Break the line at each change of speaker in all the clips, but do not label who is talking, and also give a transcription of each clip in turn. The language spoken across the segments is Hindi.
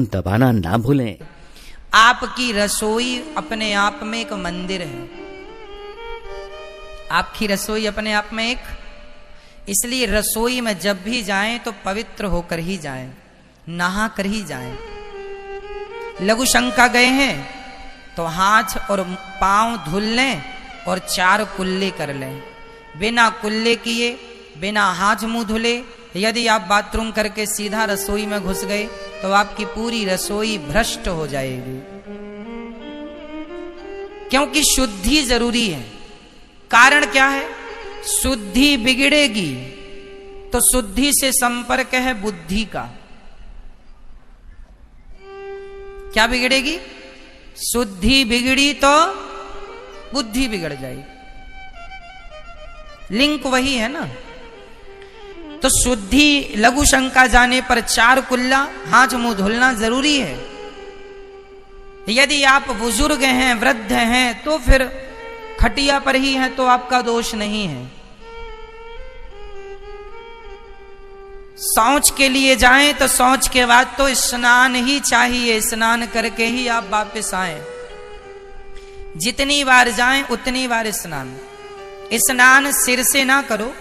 दबाना ना भूलें।
आपकी रसोई अपने आप में एक मंदिर है। आपकी रसोई अपने आप में एक, इसलिए रसोई में जब भी जाएं तो पवित्र होकर ही जाएं, नहा कर ही जाएं। लघु शंका गए हैं तो हाथ और पांव धुल लें और 4 कुल्ले कर लें। बिना कुल्ले किए, बिना हाथ मुंह धुले यदि आप बाथरूम करके सीधा रसोई में घुस गए तो आपकी पूरी रसोई भ्रष्ट हो जाएगी, क्योंकि शुद्धि जरूरी है। कारण क्या है? शुद्धि बिगड़ेगी तो शुद्धि से संपर्क है बुद्धि का। क्या बिगड़ेगी? शुद्धि बिगड़ी तो बुद्धि बिगड़ जाएगी। लिंक वही है ना। तो शुद्धि, लघु शंका जाने पर 4 कुल्ला, हाथ मुंह धुलना जरूरी है। यदि आप बुजुर्ग हैं, वृद्ध हैं, तो फिर खटिया पर ही हैं तो आपका दोष नहीं है। शौच के लिए जाएं तो शौच के बाद तो स्नान ही चाहिए, स्नान करके ही आप वापस आए। जितनी बार जाएं उतनी बार स्नान। स्नान सिर से ना करो।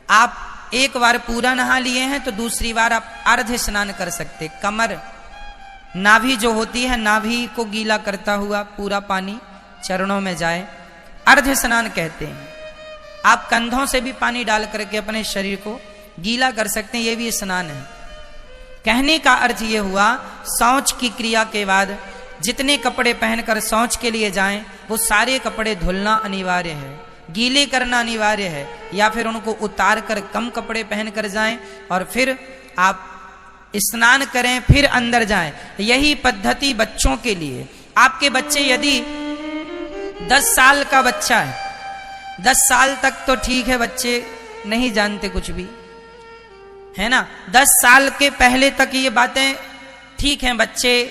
आप एक बार पूरा नहा लिए हैं तो दूसरी बार आप अर्ध स्नान कर सकते। कमर, नाभि जो होती है, नाभि को गीला करता हुआ पूरा पानी चरणों में जाए, अर्ध स्नान कहते हैं। आप कंधों से भी पानी डाल करके अपने शरीर को गीला कर सकते हैं, ये भी स्नान है। कहने का अर्थ ये हुआ, शौच की क्रिया के बाद जितने कपड़े पहनकर शौच के लिए जाएं वो सारे कपड़े धुलना अनिवार्य है, गीले करना अनिवार्य है, या फिर उनको उतार कर कम कपड़े पहनकर जाएं और फिर आप स्नान करें, फिर अंदर जाएं। यही पद्धति बच्चों के लिए। आपके बच्चे यदि 10 साल का बच्चा है, 10 साल तक तो ठीक है, बच्चे नहीं जानते कुछ भी, है ना। 10 साल के पहले तक ये बातें ठीक हैं। बच्चे,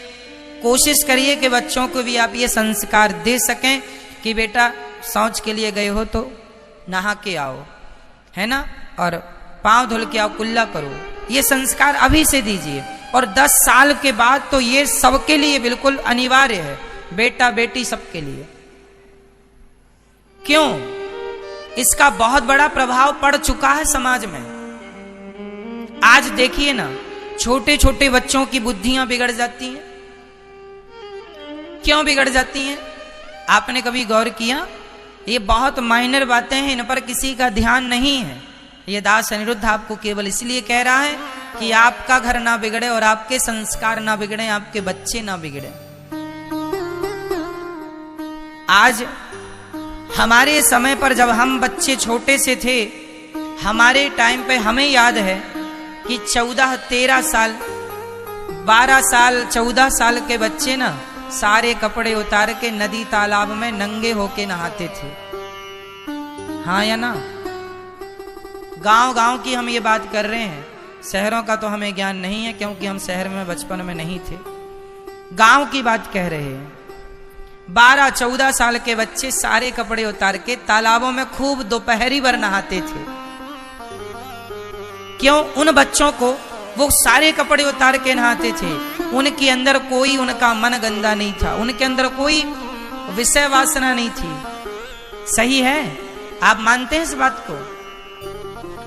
कोशिश करिए कि बच्चों को भी आप ये संस्कार दे सकें कि बेटा शौच के लिए गए हो तो नहा के आओ, है ना, और पांव धुल के आओ, कुल्ला करो। ये संस्कार अभी से दीजिए। और 10 साल के बाद तो ये सबके लिए बिल्कुल अनिवार्य है, बेटा बेटी सबके लिए। क्यों? इसका बहुत बड़ा प्रभाव पड़ चुका है समाज में। आज देखिए ना, छोटे छोटे बच्चों की बुद्धियां बिगड़ जाती हैं। क्यों बिगड़ जाती हैं? आपने कभी गौर किया? ये बहुत माइनर बातें हैं, इन पर किसी का ध्यान नहीं है। ये दास अनिरुद्ध आपको केवल इसलिए कह रहा है कि आपका घर ना बिगड़े और आपके संस्कार ना बिगड़े, आपके बच्चे ना बिगड़े। आज हमारे समय पर जब हम बच्चे छोटे से थे, हमारे टाइम पे हमें याद है कि 14, 13 साल, 12 साल, 14 साल के बच्चे ना सारे कपड़े उतार के नदी तालाब में नंगे होके नहाते थे। हाँ या ना? गांव गांव की हम ये बात कर रहे हैं, शहरों का तो हमें ज्ञान नहीं है क्योंकि हम शहर में बचपन में नहीं थे। गांव की बात कह रहे हैं। 12, 14 साल के बच्चे सारे कपड़े उतार के तालाबों में खूब दोपहरी भर नहाते थे। क्यों? उन बच्चों को वो सारे कपड़े उतार के नहाते थे। उनके अंदर कोई उनका मन गंदा नहीं था, उनके अंदर कोई विषय वासना नहीं थी। सही है? आप मानते हैं इस बात को?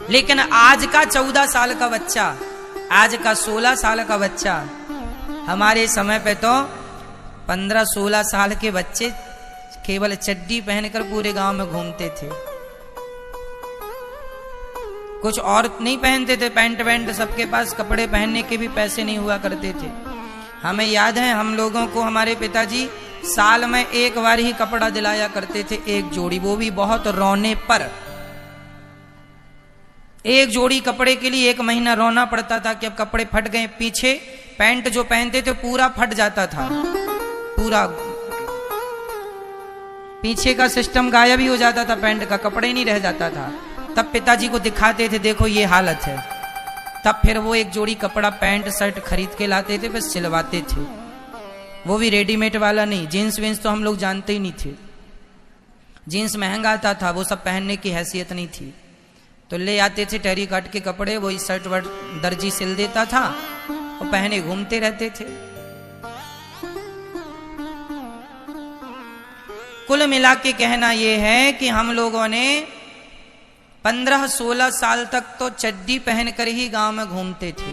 लेकिन आज का 14 साल का बच्चा, आज का 16 साल का बच्चा, हमारे समय पे तो 15-16 साल के बच्चे केवल चड्डी पहनकर पूरे गांव में घूमते थे। कुछ और नहीं पहनते थे, पैंट वैंट, सबके पास कपड़े पहनने के भी पैसे नहीं हुआ करते थे। हमें याद है, हम लोगों को हमारे पिताजी साल में एक बार ही कपड़ा दिलाया करते थे, एक जोड़ी, वो भी बहुत रोने पर। एक जोड़ी कपड़े के लिए 1 महीना रोना पड़ता था कि अब कपड़े फट गए। पीछे पैंट जो पहनते थे पूरा फट जाता था, पूरा पीछे का सिस्टम गायब ही हो जाता था, पैंट का कपड़े ही नहीं रह जाता था। तब पिताजी को दिखाते थे, देखो ये हालत है। तब फिर वो एक जोड़ी कपड़ा, पैंट शर्ट खरीद के लाते थे, बस सिलवाते थे। वो भी रेडीमेड वाला नहीं। जीन्स विन्स तो हम लोग जानते ही नहीं थे, जीन्स महंगा आता था, वो सब पहनने की हैसियत नहीं थी। तो ले आते थे टेरी काट के कपड़े, वही शर्ट वर्ट दर्जी सिल देता था और पहने घूमते रहते थे। कुल मिला के कहना यह है कि हम लोगों ने 15-16 साल तक तो चड्डी पहनकर ही गांव में घूमते थे,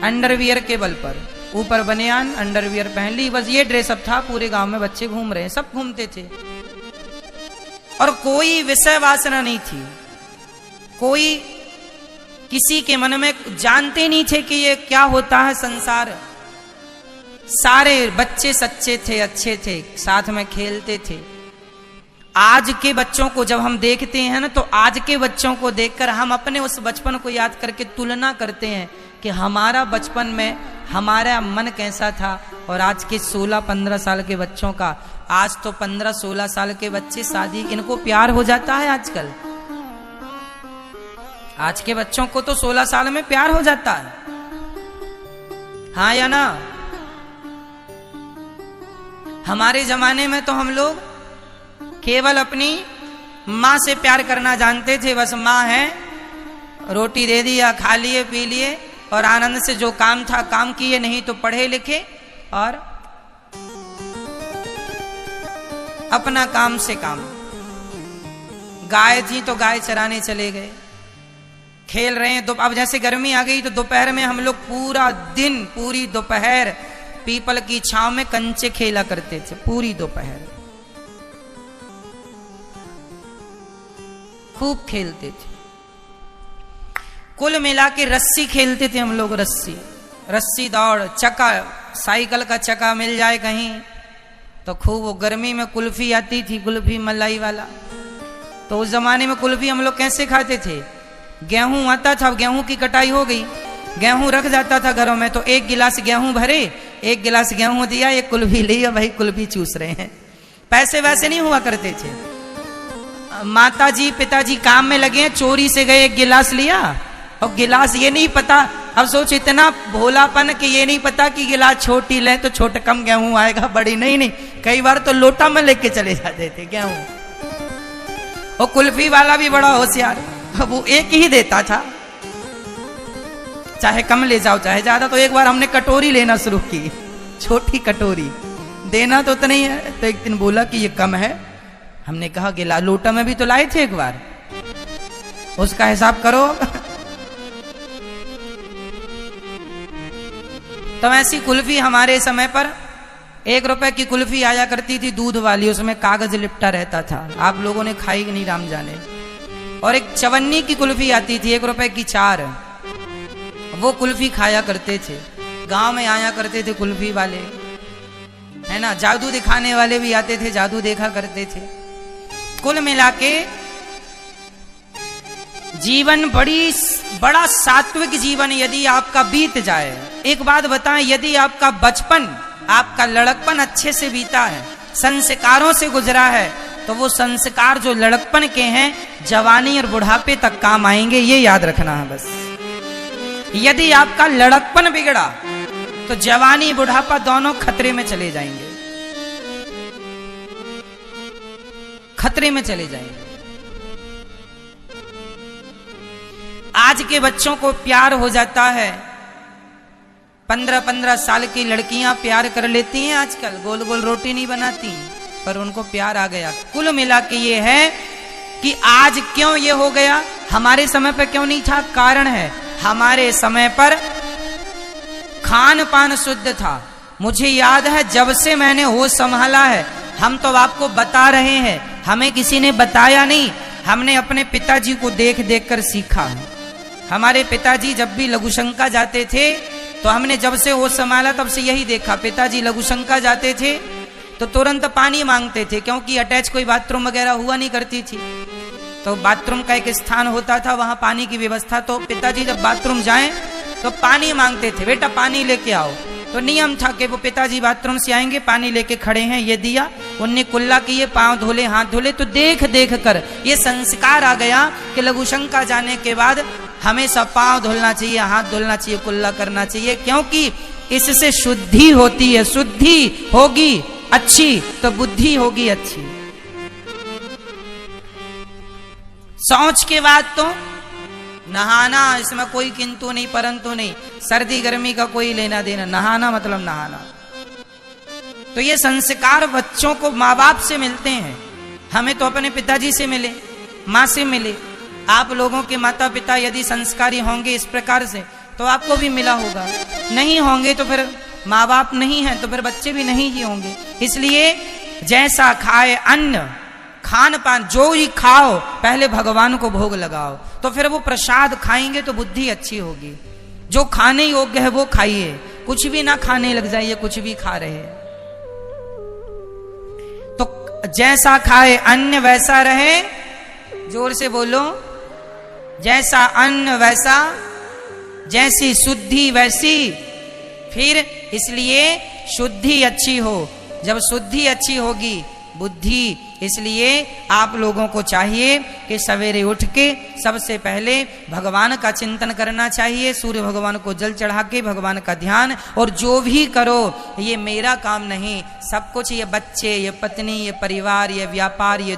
अंडरवियर के बल पर, ऊपर बनियान अंडरवियर पहन ली, बस ये ड्रेसअप था। पूरे गांव में बच्चे घूम रहे हैं, सब घूमते थे और कोई विषय वासना नहीं थी, कोई किसी के मन में जानते नहीं थे कि ये क्या होता है संसार। सारे बच्चे सच्चे थे, अच्छे थे, साथ में खेलते थे। आज के बच्चों को जब हम देखते हैं ना, तो आज के बच्चों को देखकर हम अपने उस बचपन को याद करके तुलना करते हैं कि हमारा बचपन में हमारा मन कैसा था और आज के 16-15 साल के बच्चों का। आज तो 15-16 साल के बच्चे शादी, इनको प्यार हो जाता है आजकल। आज के बच्चों को तो 16 साल में प्यार हो जाता है, हाँ या ना? हमारे जमाने में तो हम लोग केवल अपनी माँ से प्यार करना जानते थे। बस माँ है, रोटी दे दिया, खा लिए, पी लिए और आनंद से जो काम था काम किए, नहीं तो पढ़े लिखे और अपना काम से काम। गाय थी तो गाय चराने चले गए, खेल रहे हैं। अब जैसे गर्मी आ गई तो दोपहर में हम लोग पूरा दिन, पूरी दोपहर पीपल की छांव में कंचे खेला करते थे, पूरी दोपहर खूब खेलते थे। कुल मिला के रस्सी खेलते थे हम लोग, रस्सी दौड़, चक्का, साइकिल का चक्का मिल जाए कहीं तो खूब। वो गर्मी में कुल्फी आती थी, कुल्फी मलाई वाला। तो उस जमाने में कुल्फी हम लोग कैसे खाते थे? गेहूं आता था, गेहूं की कटाई हो गई, गेहूं रख जाता था घरों में, तो एक गिलास गेहूं भरे, एक गिलास गेहूं दिया, एक कुल्फी लिया, भाई कुल्फी चूस रहे हैं। पैसे वैसे नहीं हुआ करते थे। माताजी पिताजी काम में लगे, चोरी से गए, एक गिलास लिया और गिलास ये नहीं पता, अब सोच इतना भोलापन कि ये नहीं पता कि गिलास छोटी ले तो छोटे कम गेहूं आएगा, बड़ी नहीं। कई बार तो लोटा में लेके चले जाते थे गेहूं। और कुल्फी वाला भी बड़ा होशियार, वो एक ही देता था, चाहे कम ले जाओ चाहे ज्यादा। तो एक बार हमने कटोरी लेना शुरू की, छोटी कटोरी, देना तो उतना ही है। तो एक दिन बोला कि ये कम है, हमने कहा गिला, लोटा में भी तो लाए थे एक बार, उसका हिसाब करो। तो ऐसी कुल्फी हमारे समय पर 1 रुपए की कुल्फी आया करती थी, दूध वाली, उसमें कागज लिपटा रहता था, आप लोगों ने खाई नहीं राम जाने। और एक चवन्नी की कुल्फी आती थी, 1 रुपए की 4, वो कुल्फी खाया करते थे। गांव में आया करते थे कुल्फी वाले, है ना, जादू दिखाने वाले भी आते थे, जादू देखा करते थे। कुल मिला के जीवन बड़ा सात्विक जीवन यदि आपका बीत जाए। एक बात बताएं, यदि आपका बचपन, आपका लड़कपन अच्छे से बीता है, संस्कारों से गुजरा है, तो वो संस्कार जो लड़कपन के हैं जवानी और बुढ़ापे तक काम आएंगे, ये याद रखना है बस। यदि आपका लड़कपन बिगड़ा तो जवानी बुढ़ापा दोनों खतरे में चले जाएंगे, खतरे में चले जाएंगे। आज के बच्चों को प्यार हो जाता है, 15-15 साल की लड़कियां प्यार कर लेती हैं आजकल, गोल गोल रोटी नहीं बनाती पर उनको प्यार आ गया। कुल मिला के ये है कि आज क्यों ये हो गया, हमारे समय पर क्यों नहीं था? कारण है, हमारे समय पर खान पान शुद्ध था। मुझे याद है जब से मैंने होश संभाला है, हम तो आपको बता रहे हैं, हमें किसी ने बताया नहीं, हमने अपने पिताजी को देख देख कर सीखा है। हमारे पिताजी जब भी लघुशंका जाते थे, तो हमने जब से होश संभाला तब से यही देखा, पिताजी लघुशंका जाते थे तो तुरंत पानी मांगते थे, क्योंकि अटैच कोई बाथरूम वगैरह हुआ नहीं करती थी, तो बाथरूम का एक स्थान होता था, वहां पानी की व्यवस्था। तो पिताजी जब बाथरूम जाएं तो पानी मांगते थे, बेटा पानी लेके आओ। तो नियम था कि वो पिताजी बाथरूम से आएंगे, पानी लेके खड़े हैं, ये दिया, उनने कुल्ला किए, पांव धोले, हाथ धोले। तो देख देख कर ये संस्कार आ गया कि लघुशंका जाने के बाद हमेशा पांव धुलना चाहिए, हाथ धुलना चाहिए, कुल्ला करना चाहिए, क्योंकि इससे शुद्धि होती है। शुद्धि होगी अच्छी तो बुद्धि होगी अच्छी। शौच के बाद तो नहाना इसमें कोई किंतु नहीं परंतु नहीं, सर्दी गर्मी का कोई लेना देना, नहाना मतलब नहाना। तो ये संस्कार बच्चों को माँ बाप से मिलते हैं। हमें तो अपने पिताजी से मिले, माँ से मिले। आप लोगों के माता पिता यदि संस्कारी होंगे इस प्रकार से तो आपको भी मिला होगा, नहीं होंगे तो फिर माँ बाप नहीं है तो फिर बच्चे भी नहीं ही होंगे। इसलिए जैसा खाए अन्न, खान पान जो ही खाओ पहले भगवान को भोग लगाओ, तो फिर वो प्रसाद खाएंगे तो बुद्धि अच्छी होगी। जो खाने योग्य है वो खाइए, कुछ भी ना खाने लग जाइए कुछ भी खा रहे। तो जैसा खाए अन्न वैसा रहे, जोर से बोलो, जैसा अन्न वैसा, जैसी शुद्धि वैसी। फिर इसलिए शुद्धि अच्छी हो, जब शुद्धि अच्छी होगी बुद्धि, इसलिए आप लोगों को चाहिए कि सवेरे उठ के सबसे पहले भगवान का चिंतन करना चाहिए, सूर्य भगवान को जल चढ़ा के भगवान का ध्यान। और जो भी करो ये मेरा काम नहीं, सब कुछ ये बच्चे, ये पत्नी, ये परिवार, ये व्यापार, ये